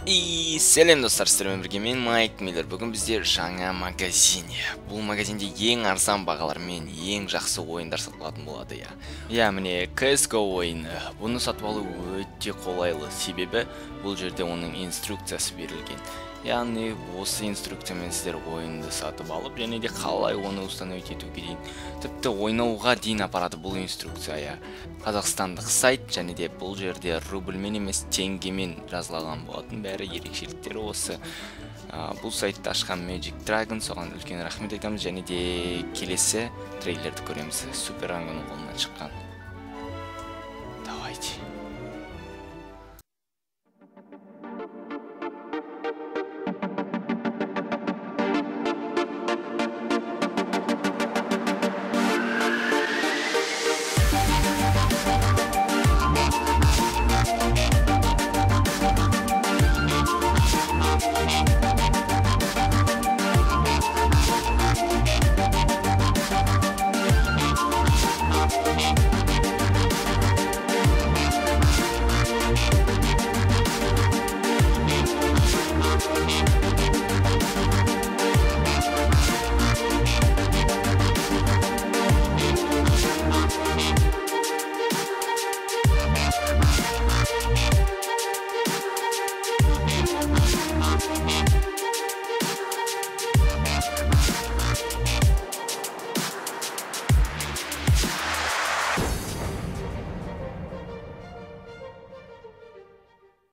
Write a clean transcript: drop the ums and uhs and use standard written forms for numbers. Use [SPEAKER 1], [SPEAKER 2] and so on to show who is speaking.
[SPEAKER 1] Сәлем достар, сіздермен бірге мен Майк Миллер. Бүгін бізде жаңа магазин. Бұл магазинде ең арзан бағалармен ең жақсы ойындар сатылатын болады. Міне CSGO ойыны. Бұны сатып алу өте қолайлы, себебі бұл жерде оның инструкциясы берілген. Яғни осы инструкциямен сіздер ойынды сатып алып, және де қалай оны установить етуге дейін, тіпті ойнауға дейін апарады бұл инструкция. Қазақстандық сайт, және де бұл жерде рубльмен емес теңгемен жазылған болатын. Бәрі ерекшеліктері осы. Бұл сайтты ашқан Magic Dragon, соған үлкен рахмет айтамыз, және де келесі трейлерді көреміз. Супер Ангоның қолынан шыққан.